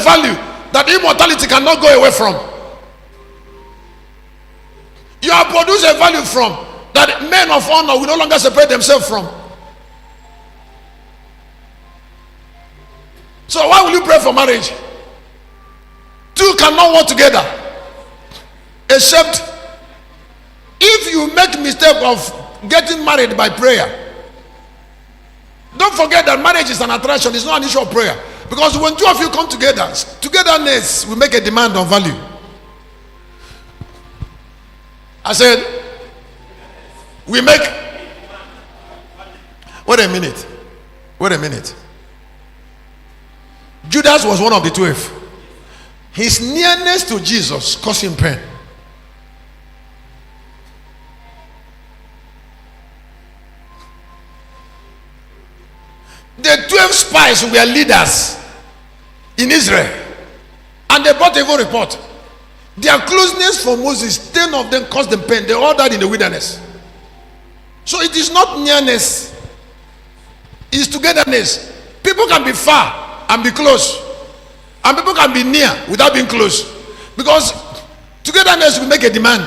value that immortality cannot go away from. You have produced a value from that men of honor will no longer separate themselves from. So why will you pray for marriage? Two cannot work together except if you make mistake of getting married by prayer. Don't forget that marriage is an attraction. It's not an issue of prayer. Because when two of you come together, togetherness will make a demand on value. I said, we make. Wait a minute. Judas was one of the 12. His nearness to Jesus caused him pain. The 12 spies were leaders in Israel, and they brought a evil report. Their closeness for Moses, 10 of them caused them pain. They all died in the wilderness. So it is not nearness, it's togetherness. People can be far and be close, and people can be near without being close, because togetherness will make a demand.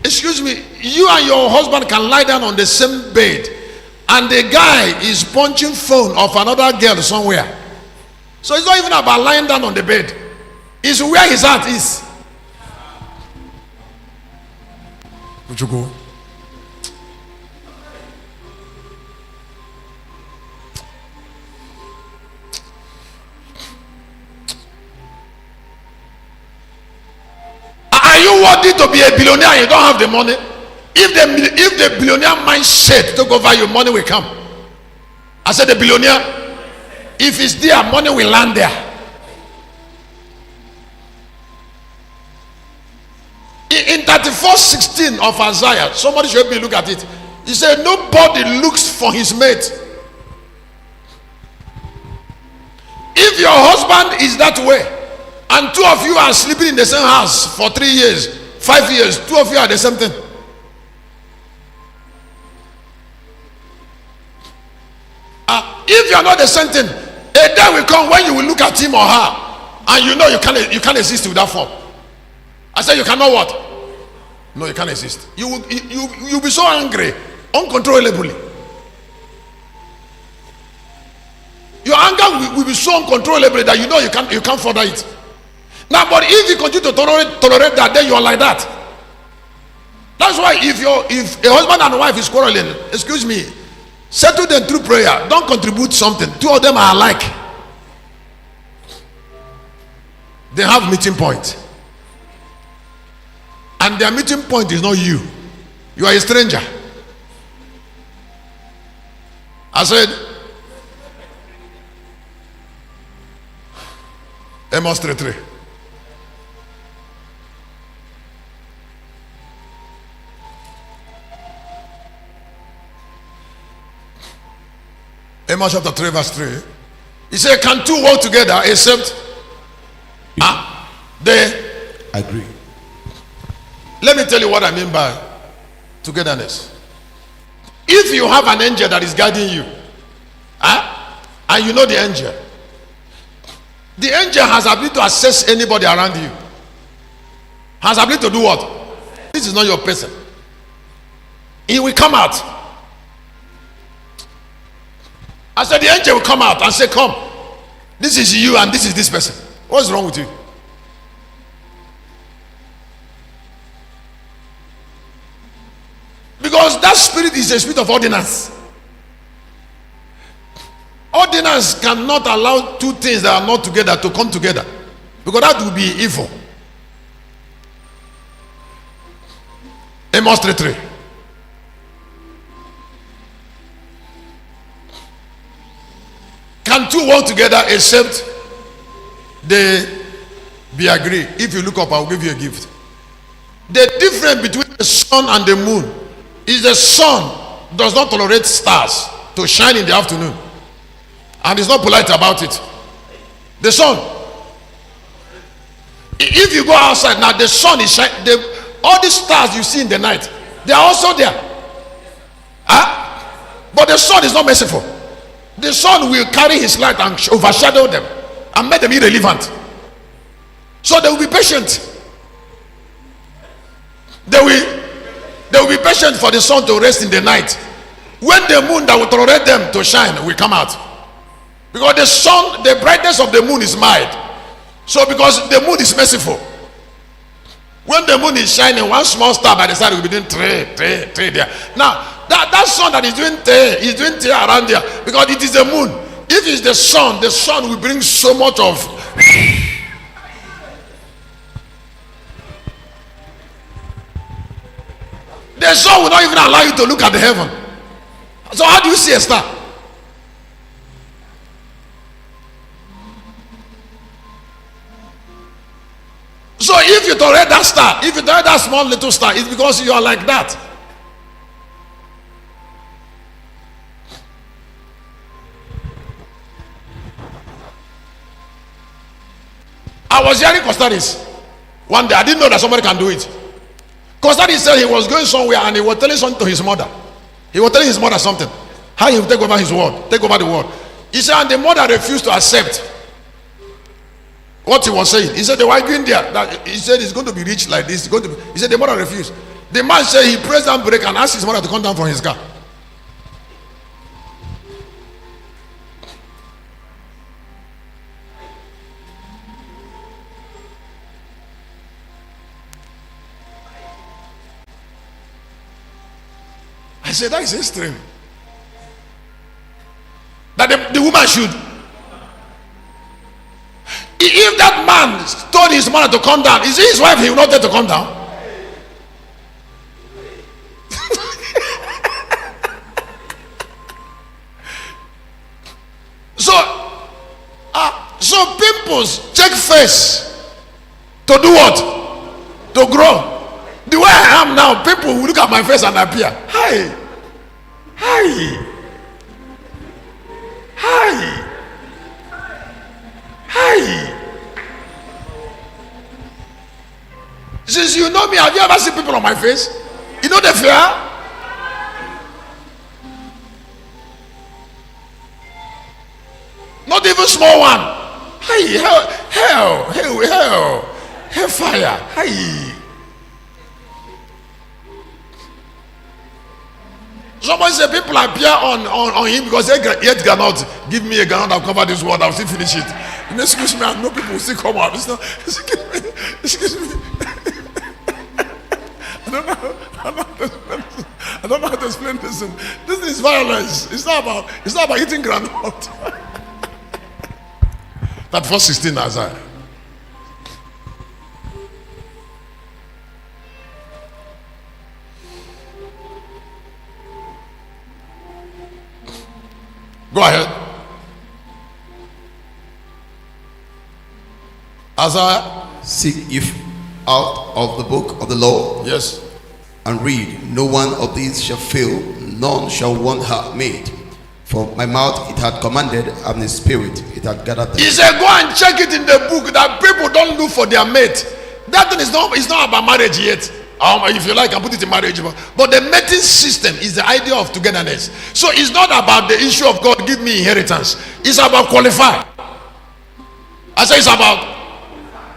Excuse me, you and your husband can lie down on the same bed, and the guy is punching phone of another girl somewhere. So it's not even about lying down on the bed. It's where his heart is. Would you go? Are you worthy to be a billionaire and you don't have the money? If the billionaire mindset took over, your money will come. I said the billionaire, if it's there, money will land there. In 34:16 of Isaiah, somebody should be look at it. He said, nobody looks for his mate. If your husband is that way, and two of you are sleeping in the same house for 3 years, 5 years, two of you are the same thing. If you are not the same thing, a day will come when you will look at him or her, and you know you can't exist with that form. I said you cannot what? No, you can't exist. You'll be so angry, uncontrollably. Your anger will be so uncontrollable that you know you can't further it. Now, but if you continue to tolerate that, then you are like that. That's why if a husband and wife is quarreling, excuse me, settle them through prayer. Don't contribute something. Two of them are alike. They have meeting point, and their meeting point is not you. You are a stranger. I said, Amos 3:3. Amos chapter 3 verse 3. He said, can two walk together except they agree? Let me tell you what I mean by togetherness. If you have an angel that is guiding you, and you know the angel has ability to assess anybody around you. Has ability to do what? This is not your person. He will come out. I said the angel will come out and say, come, this is you and this is this person. What's wrong with you? Because that spirit is a spirit of ordinance. Ordinance cannot allow two things that are not together to come together, because that will be evil. Amos 3:3. Can two walk together except they be agreed? If you look up, I will give you a gift. The difference between the sun and the moon is the sun does not tolerate stars to shine in the afternoon, and is not polite about it. The sun, if you go outside now, the sun is shining. All the stars you see in the night, they are also there. But the sun is not merciful. The sun will carry his light and overshadow them. and made them irrelevant. So they will be patient. They will be patient for the sun to rest in the night. When the moon that will tolerate them to shine will come out. Because the sun, the brightness of the moon is mild. So because the moon is merciful. When the moon is shining, one small star by the side will be doing three there. Now, that sun that is doing three around there, because it is the moon. If it's the sun will bring so much of the sun will not even allow you to look at the heaven. So how do you see a star? So if you tolerate that star, if you tolerate that small little star, it's because you are like that. I was hearing Costaris one day. I didn't know that somebody can do it. Costaris said he was going somewhere and he was telling something to his mother. He was telling his mother something. How he will take over his world, take over the world. He said, and the mother refused to accept what he was saying. He said they were going there. That he said he's going to be rich like this. He said the mother refused. The man said he pressed down brake and asked his mother to come down from his car. I said that is extreme. That the woman should. If that man told his mother to come down, is it his wife he will not dare to come down? So pimples check face to do what? To grow. The way I am now, people will look at my face and appear. Hi. Since you know me, have you ever seen people on my face? You know the fear? Not even small one. Hell, fire. Hi. Someone said people appear on him because they yet cannot give me a ground. I'll cover this world. I'll still finish it. Excuse me, I know people will still come out. Excuse me. I don't know how to explain this. This is violence. It's not about eating groundnut. That verse 16 Isaiah. Go ahead. Isaiah. Seek if out of the book of the law. Yes. And read. No one of these shall fail, none shall want her made. For my mouth it had commanded, and the spirit it had gathered them. He said, go and check it in the book that people don't look for their mate. That thing is not about marriage yet. If you like, I put it in marriage. But the mating system is the idea of togetherness. So it's not about the issue of God give me inheritance. It's about qualify. I say it's about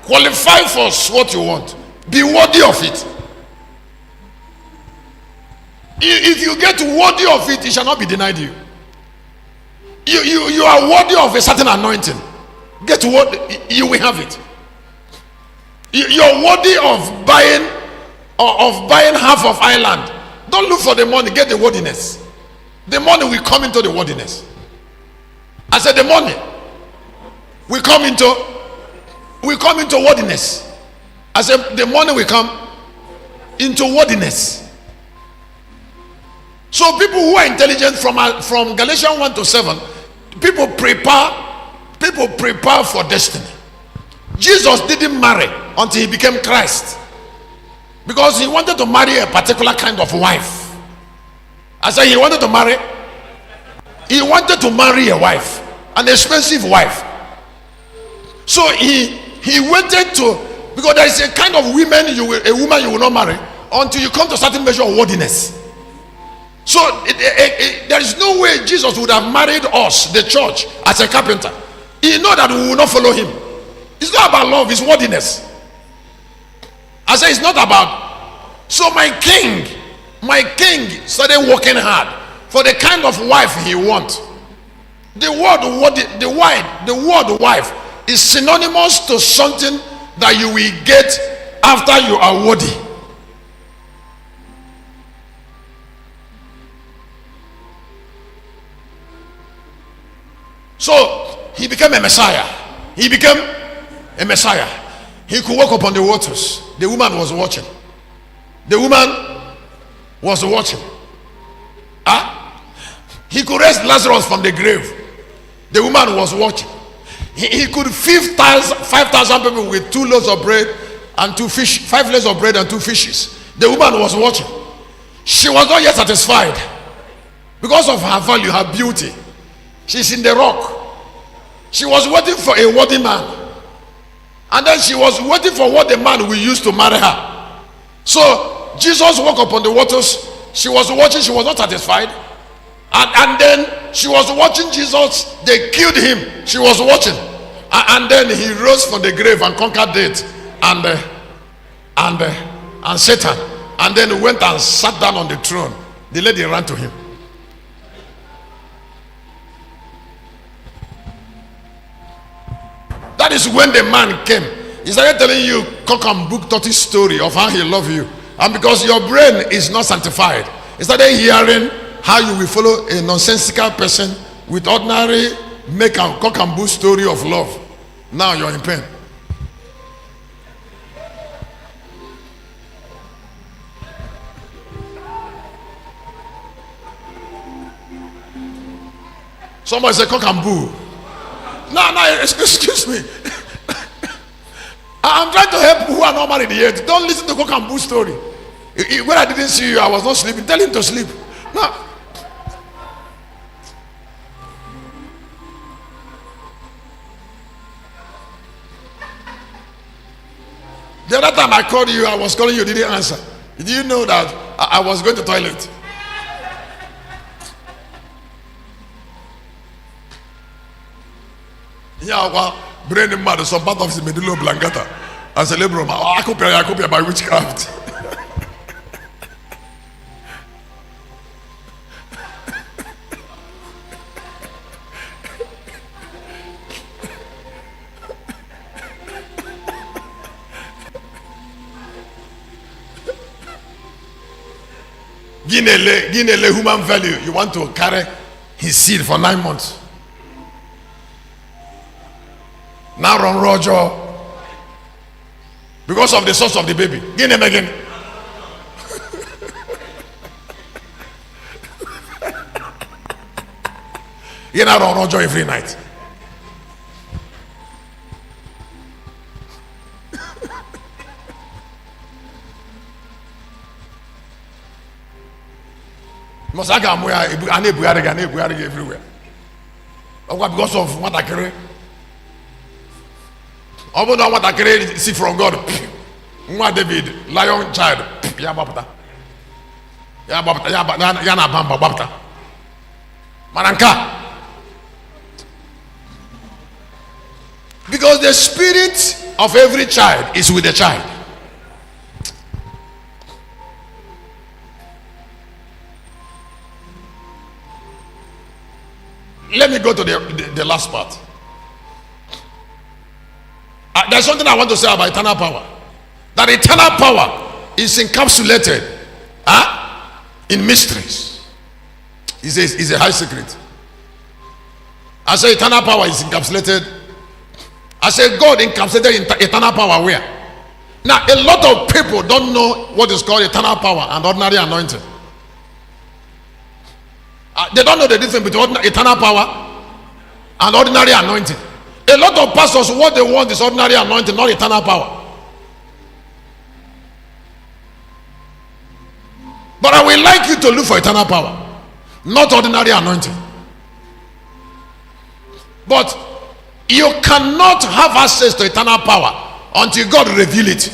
qualify for what you want. Be worthy of it. If you get worthy of it, it shall not be denied you. You are worthy of a certain anointing. Get what you will have it. You're worthy of buying half of Ireland. Don't look for the money, get the worthiness. The money will come into the worthiness. I said the money will come into worthiness. I said the money will come into worthiness. So people who are intelligent from Galatians 1 to 7, people prepare for destiny. Jesus didn't marry until he became Christ, because he wanted to marry a particular kind of wife. I said he wanted to marry a wife, an expensive wife. So he wanted to, because there is a kind of woman you will not marry until you come to a certain measure of worthiness. So there is no way Jesus would have married us, the church, as a carpenter. He know that we will not follow him. It's not about love, it's worthiness. I say it's not about. So my king started working hard for the kind of wife he wants. The word wife is synonymous to something that you will get after you are worthy. So he became a Messiah. He became a Messiah. He could walk upon the waters. The woman was watching. The woman was watching. He could raise Lazarus from the grave. The woman was watching. He could feed 5,000 people with 2 loaves of bread and 2 fish, 5 loaves of bread and 2 fishes. The woman was watching. She was not yet satisfied because of her value, her beauty. She's in the rock. She was waiting for a worthy man. And then she was waiting for what the man will use to marry her. So Jesus walked upon the waters. She was watching. She was not satisfied. And then she was watching Jesus. They killed him. She was watching. And then he rose from the grave and conquered death and Satan. And then went and sat down on the throne. The lady ran to him. That is when the man came. He started telling you cock and book 30 story of how he loved you. And because your brain is not sanctified, he started hearing how you will follow a nonsensical person with ordinary make and cock and bull story of love. Now you're in pain. Somebody say cock and bull. No, excuse me. I'm trying to help people who are not married yet. Don't listen to cock and bull story. When I didn't see you, I was not sleeping. Tell him to sleep. No. The other time I called you, I was calling you, didn't answer. Did you know that I was going to toilet? Yeah, well, brain mad, some part of the medulla oblongata and cerebrum. I copy by witchcraft. Guinea human value. You want to carry his seed for 9 months. Now run Roger because of the source of the baby. Give him again. You now run Roger every night. Mosaka everywhere. Because of what I carry. I don't know what I can see from God. Nwa David, lion child. Ya bapta. Ya na bamba bapta. Mananka. Because the spirit of every child is with the child. Let me go to the last part. There's something I want to say about eternal power. That eternal power is encapsulated in mysteries. It's a high secret. I say eternal power is encapsulated. I say God encapsulated eternal power where? Now a lot of people don't know what is called eternal power and ordinary anointing. They don't know the difference between eternal power and ordinary anointing. A lot of pastors, what they want is ordinary anointing, not eternal power. But I would like you to look for eternal power, not ordinary anointing. But you cannot have access to eternal power until God reveal it.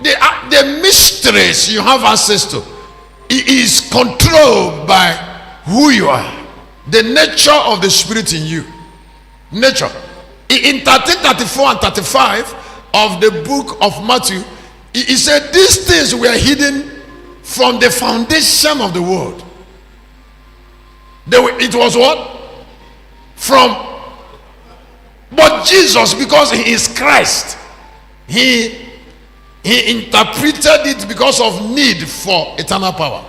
The mysteries you have access to is controlled by who you are. The nature of the spirit in you. Nature. In 13, 34 and 35 of the book of Matthew, he said these things were hidden from the foundation of the world. It was what? But Jesus, because he is Christ, he interpreted it because of need for eternal power.